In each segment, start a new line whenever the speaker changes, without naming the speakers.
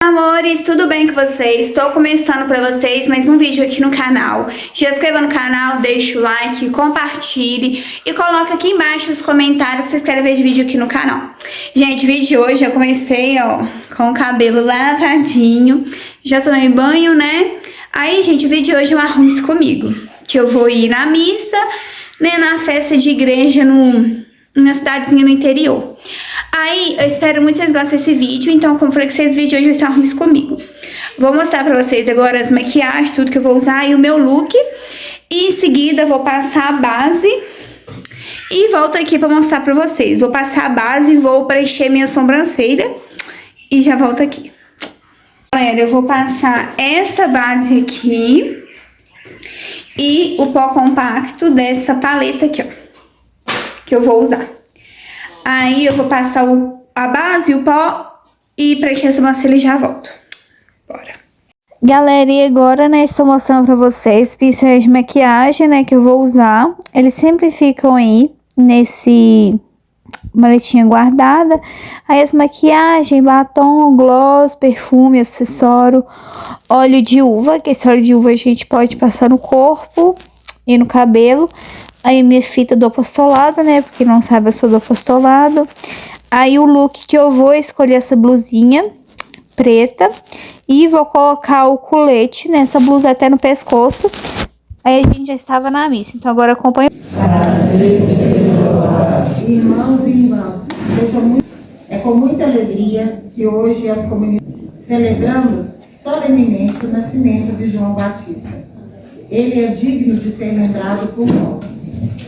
Amores, tudo bem com vocês? Estou começando para vocês mais um vídeo aqui no canal. Já inscreva no canal, deixa o like, compartilhe e coloca aqui embaixo nos comentários que vocês querem ver de vídeo aqui no canal. Gente, o vídeo de hoje eu comecei, com o cabelo lavadinho, já tomei banho, né? Aí, gente, o vídeo de hoje é um Arrume-se Comigo, que eu vou ir na missa, né, na festa de igreja numa cidadezinha no interior. Aí, eu espero muito que vocês gostem desse vídeo, então, como eu falei que vocês vídeo hoje vai ser Arrume-se Comigo. Vou mostrar pra vocês agora as maquiagens, tudo que eu vou usar e o meu look. E em seguida, vou passar a base e volto aqui pra mostrar pra vocês. Vou passar a base, vou preencher minha sobrancelha e já volto aqui. Galera, eu vou passar essa base aqui e o pó compacto dessa paleta aqui, ó, que eu vou usar. Aí eu vou passar a base e o pó e preencher essa sobrancelha e já volto. Bora. Galera, e agora, né, estou mostrando pra vocês pincéis de maquiagem, né, que eu vou usar. Eles sempre ficam aí nesse maletinha guardada. Aí as maquiagens, batom, gloss, perfume, acessório, óleo de uva, que esse óleo de uva a gente pode passar no corpo e no cabelo. Aí minha fita do apostolado, né? Porque não sabe, eu sou do apostolado. Aí o look que eu vou escolher essa blusinha preta. E vou colocar o colete nessa blusa até no pescoço. Aí a gente já estava na missa. Então agora acompanha.
Irmãos e irmãs, é com muita alegria que hoje as comunidades celebramos solenemente o nascimento de João Batista. Ele é digno de ser lembrado por nós.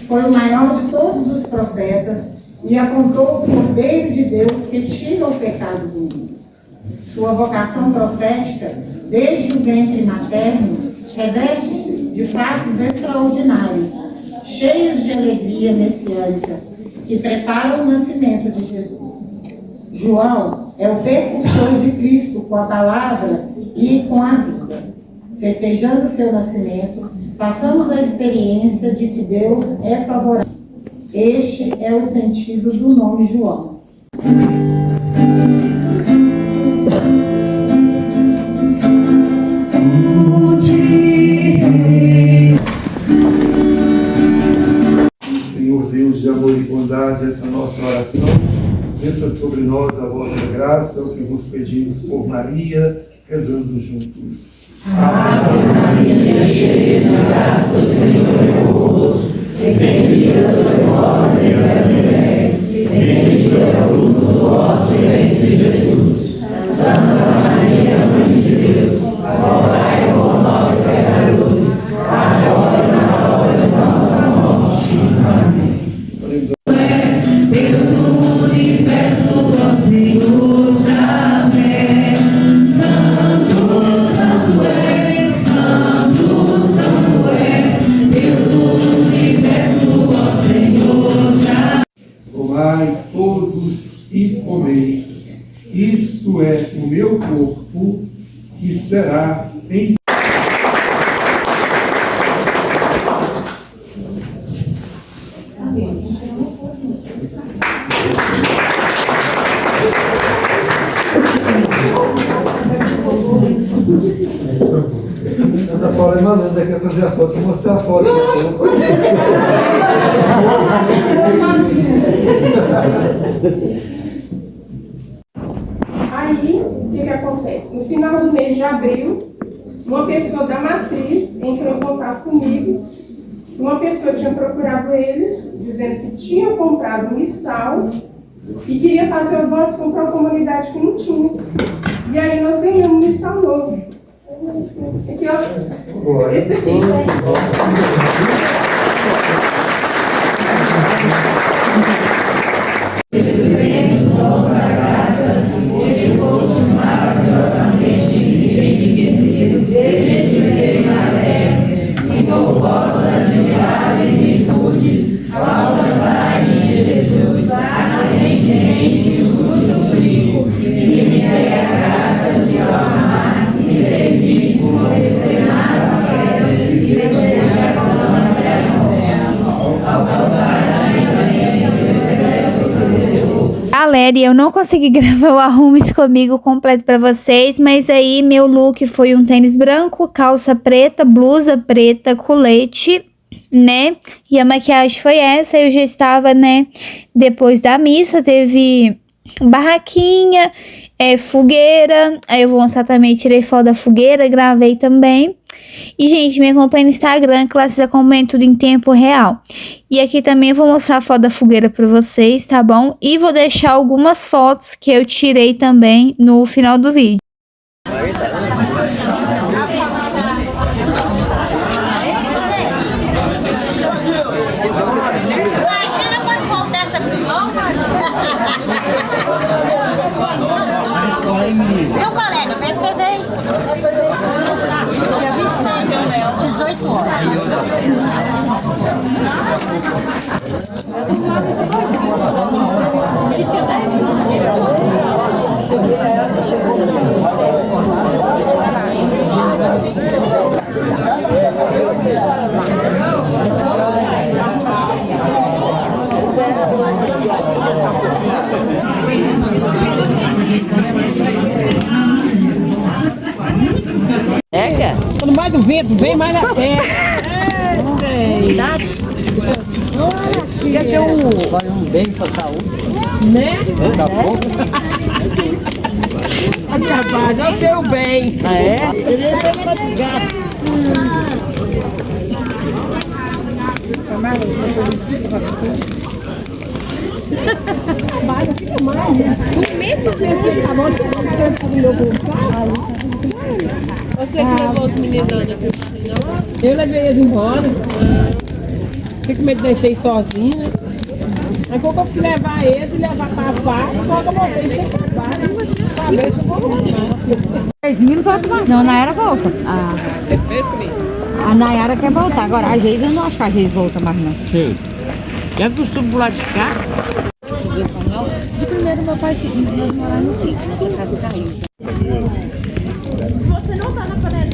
Foi o maior de todos os profetas e apontou o Cordeiro de Deus que tira o pecado do mundo. Sua vocação profética, desde o ventre materno, reveste-se de fatos extraordinários, cheios de alegria messiânica, que preparam o nascimento de Jesus. João é o precursor de Cristo com a palavra e com a vida. Festejando seu nascimento, passamos a experiência de que Deus é favorável. Este é o sentido do nome João.
Senhor Deus de amor e bondade, essa nossa oração, desça sobre nós a vossa graça, o que vos pedimos por Maria, rezando juntos.
Ave Maria, cheia de graça, o Senhor é convosco. Bendita sois vós entre as mulheres, e bendito é o fruto do vosso ventre, Jesus. Santa Maria, Mãe de Deus, rogai por nós, pecadores, agora e na hora de nossa morte. Amém. Deus no universo, ó Senhor, jamais.
Tomai todos e comei, isto é o meu corpo, que será em...
Ana Paula é malandra, quer fazer a foto e mostrar a foto.
Aí, o que acontece? No final do mês de abril, uma pessoa da matriz entrou em contato comigo. Uma pessoa tinha procurado eles, dizendo que tinha comprado um missal e queria fazer uma doação para uma comunidade que não tinha. E aí nós ganhamos um missal novo. Aqui, ó. Esse aqui.
Servir com extremada fé e dedicação
série, eu não consegui gravar o Arrume-se Comigo completo pra vocês, mas aí meu look foi um tênis branco, calça preta, blusa preta, colete, né? E a maquiagem foi essa. Eu já estava, né? Depois da missa, teve barraquinha, fogueira. Aí eu vou mostrar também, tirei foto da fogueira, gravei também. E, gente, me acompanha no Instagram, que lá vocês acompanham tudo em tempo real. E aqui também eu vou mostrar a foto da fogueira pra vocês, tá bom? E vou deixar algumas fotos que eu tirei também no final do vídeo.
Imagina quando voltar essa prisão. Meu colega, vê se você vem. Dia 26, 18 horas.
Pega. Quando mais o vento vem, mais a terra. Quer ter um bem pra saúde. Né? Tá bom. Rapaz, é o seu bem. Ah, é? Ele é bem fatigado.
Você que levou os meninos na piscina?
Eu levei eles embora. Fiquei com medo de deixar eles sozinhos. Aí quando eu fui levar eles e levar pra vaca, quando eu voltei sem acabar, pra ver se eu vou voltar.
Não, a Nayara volta.
Você fez comigo?
A Nayara quer voltar. Agora, a Geise, eu não acho que a Geise volta mais, não.
Sei. Já costumo pular de cá?
De primeiro, meu pai seguinte, nós moramos no Rio, nossa casa caiu.
Você não tá na panela.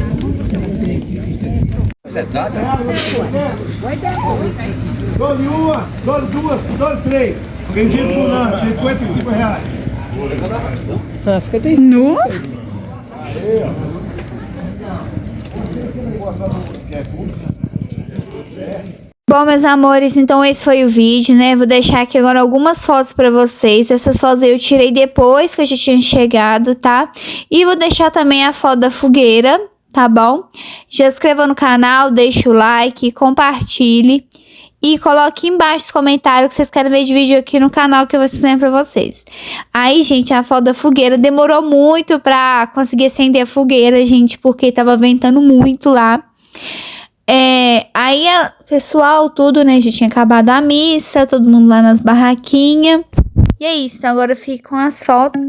Dole uma, dole duas, dole três. Vendido por ano, R$55.
Ah, 55.
Nu? Bom, meus amores, então esse foi o vídeo, né? Vou deixar aqui agora algumas fotos pra vocês. Essas fotos eu tirei depois que eu já tinha chegado, tá? E vou deixar também a foto da fogueira, tá bom? Já se inscreva no canal, deixa o like, compartilhe. E coloque embaixo nos comentários que vocês querem ver de vídeo aqui no canal que eu vou ensinar pra vocês. Aí, gente, a foto da fogueira demorou muito pra conseguir acender a fogueira, gente, porque tava ventando muito lá. Aí, pessoal, tudo, né, já tinha acabado a missa, todo mundo lá nas barraquinhas. E é isso, então agora eu fico com as fotos.